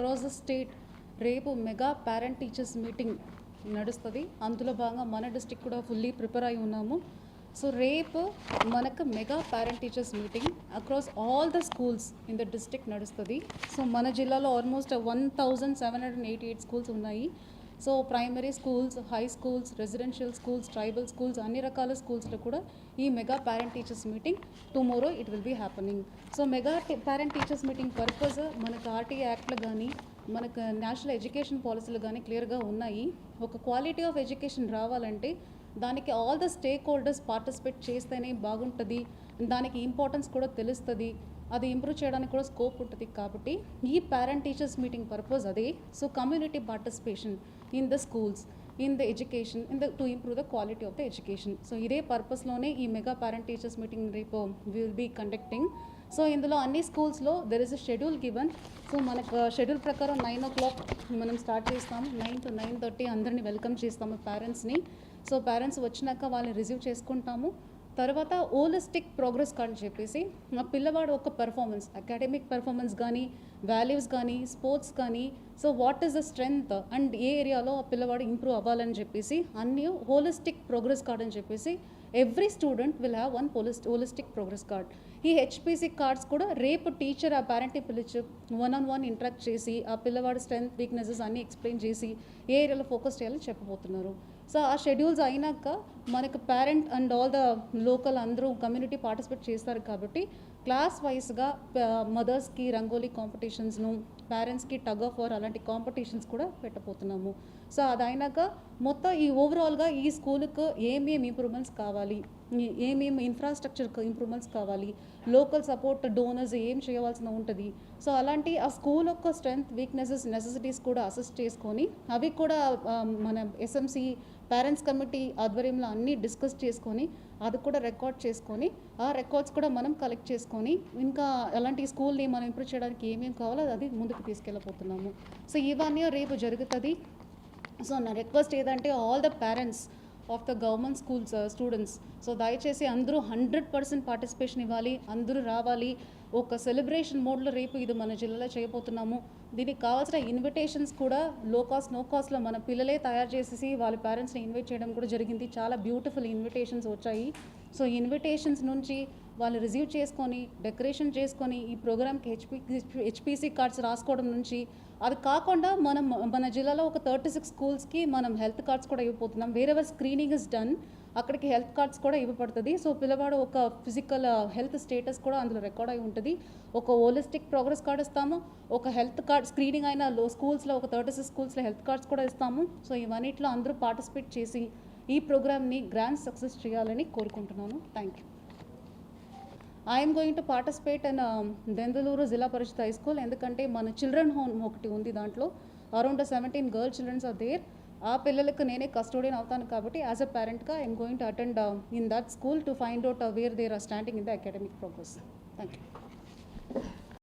Across the state రేపు mega parent teachers meeting నడుస్తుంది. అందులో భాగంగా మన డిస్ట్రిక్ట్ కూడా ఫుల్లీ ప్రిపేర్ అయి ఉన్నాము. సో రేపు మనకు mega parent teachers meeting across all the schools in the district నడుస్తుంది. సో మన జిల్లాలో ఆల్మోస్ట్ 1788 స్కూల్స్ ఉన్నాయి. So primary schools, high schools, residential schools, tribal schools, అన్ని రకాల స్కూల్స్లో కూడా ఈ mega parent teachers meeting tomorrow it will be happening. So mega parent teachers meeting purpose మనకు ఆర్టీఐ యాక్ట్లో కానీ మనకు నేషనల్ ఎడ్యుకేషన్ పాలసీలు కానీ క్లియర్గా ఉన్నాయి. ఒక క్వాలిటీ ఆఫ్ ఎడ్యుకేషన్ రావాలంటే దానికి all the stake holders participate చేస్తేనే బాగుంటుంది. దానికి ఇంపార్టెన్స్ కూడా తెలుస్తుంది, అది ఇంప్రూవ్ చేయడానికి కూడా స్కోప్ ఉంటుంది. కాబట్టి ఈ పేరెంట్ టీచర్స్ మీటింగ్ పర్పస్ అదే. So community participation in the schools, in the education, to improve the quality of the education. So ఇదే పర్పస్లోనే ఈ మెగా పేరెంట్ టీచర్స్ మీటింగ్ రేపు విల్ బీ కండక్టింగ్. సో ఇందులో అన్ని స్కూల్స్లో there is a schedule given. So మనకు schedule ప్రకారం 9 o'clock మనం start చేస్తాము. 9 to 9:30 అందరినీ వెల్కమ్ చేస్తాము పేరెంట్స్ని. సో పేరెంట్స్ వచ్చినాక వాళ్ళని రిసీవ్ చేసుకుంటాము. తర్వాత హోలిస్టిక్ ప్రోగ్రెస్ కార్డ్ అని చెప్పేసి మా పిల్లవాడు ఒక పెర్ఫార్మెన్స్, అకాడమిక్ పెర్ఫార్మెన్స్ కానీ, వాల్యూస్ కానీ, స్పోర్ట్స్ కానీ, so what is the strength and ఏ ఏరియాలో ఆ పిల్లవాడు ఇంప్రూవ్ అవ్వాలని చెప్పేసి అన్నీ హోలిస్టిక్ ప్రోగ్రెస్ కార్డ్ అని చెప్పేసి every student will have one holistic progress card. ఈ హెచ్పిసి కార్డ్స్ కూడా రేపు టీచర్ ఆ పేరెంట్ని పిలిచి 1-on-1 ఇంటరాక్ట్ చేసి ఆ పిల్లవాడి స్ట్రెంగ్త్, వీక్నెసెస్ అన్నీ ఎక్స్ప్లెయిన్ చేసి ఏ ఏరియాలో ఫోకస్ చేయాలని చెప్పబోతున్నారు. సో ఆ షెడ్యూల్స్ అయినాక మనకు parent and all the local అందరూ కమ్యూనిటీ పార్టిసిపేట్ చేస్తారు. కాబట్టి క్లాస్ వైజ్గా మదర్స్కి రంగోలీ కాంపిటీషన్స్ను, పేరెంట్స్కి టగ్ ఆఫ్ వార్ అలాంటి కాంపిటీషన్స్ కూడా పెట్టబోతున్నాము. సో అది అయినాక మొత్తం ఈ ఓవరాల్గా ఈ స్కూల్కి ఏమేమి ఇంప్రూవ్మెంట్స్ కావాలి, ఏమేమి ఇన్ఫ్రాస్ట్రక్చర్ ఇంప్రూవ్మెంట్స్ కావాలి, లోకల్ సపోర్ట్ డోనర్స్ ఏం చేయవలసిన ఉంటుంది. సో అలాంటి ఆ స్కూల్ యొక్క స్ట్రెంగ్త్, వీక్నెసెస్, నెసెసిటీస్ కూడా అసెస్ చేసుకొని అవి కూడా మన ఎస్ఎంసి పేరెంట్స్ కమిటీ ఆధ్వర్యంలో అన్నీ డిస్కస్ చేసుకొని అది కూడా రికార్డ్ చేసుకొని ఆ రికార్డ్స్ కూడా మనం కలెక్ట్ చేసుకొని ఇంకా అలాంటి స్కూల్ని మనం ఇంప్రూవ్ చేయడానికి ఏమేమి కావాలో అది ముందుకు తీసుకెళ్ళబోతున్నాము. సో ఇవన్నీ రేపు జరుగుతుంది. సో నా రిక్వెస్ట్ ఏదంటే all the parents of the government schools students, so దయచేసి అందరూ 100% పార్టిసిపేషన్ ఇవ్వాలి, అందరూ రావాలి. ఒక సెలబ్రేషన్ మోడ్లో రేపు ఇది మన జిల్లాలో చేయబోతున్నాము. దీనికి కావాల్సిన ఇన్విటేషన్స్ కూడా లో కాస్ట్, నో కాస్ట్లో మన పిల్లలే తయారు చేసేసి వాళ్ళ పేరెంట్స్ని ఇన్వైట్ చేయడం కూడా జరిగింది. చాలా బ్యూటిఫుల్ ఇన్విటేషన్స్ వచ్చాయి. సో ఇన్విటేషన్స్ నుంచి వాళ్ళు రిసీవ్ చేసుకొని డెకరేషన్ చేసుకొని ఈ ప్రోగ్రామ్కి హెచ్పిసి కార్డ్స్ రాసుకోవడం నుంచి, అది కాకుండా మన జిల్లాలో ఒక 36 స్కూల్స్కి మనం హెల్త్ కార్డ్స్ కూడా ఇవ్వబోతున్నాం. వేరెవర్ స్క్రీనింగ్ ఇస్ డన్ అక్కడికి హెల్త్ కార్డ్స్ కూడా ఇవ్వబడుతుంది. సో పిల్లవాడు ఒక ఫిజికల్ హెల్త్ స్టేటస్ కూడా అందులో రికార్డ్ అయి ఉంటుంది. ఒక హోలిస్టిక్ ప్రోగ్రెస్ కార్డ్ ఇస్తాము, ఒక హెల్త్ కార్డ్ స్క్రీనింగ్ అయిన స్కూల్స్లో ఒక 36 స్కూల్స్లో హెల్త్ కార్డ్స్ కూడా ఇస్తాము. సో ఇవన్నిట్లో అందరూ పార్టిసిపేట్ చేసి ఈ ప్రోగ్రామ్ని గ్రాండ్ సక్సెస్ చేయాలని కోరుకుంటున్నాను. Thank you. I'm going to participate in Denduluru జిల్లా పరిషత్ హై స్కూల్. ఎందుకంటే మన చిల్డ్రన్ హోమ్ ఒకటి ఉంది, దాంట్లో around 17 girl childrens are there. ఆ పిల్లలకు నేనే కస్టోడియన్ అవుతాను. కాబట్టి యాజ్ అ పేరెంట్గా I'm going to attend in that school to find out where they are standing in the academic progress. Thank you.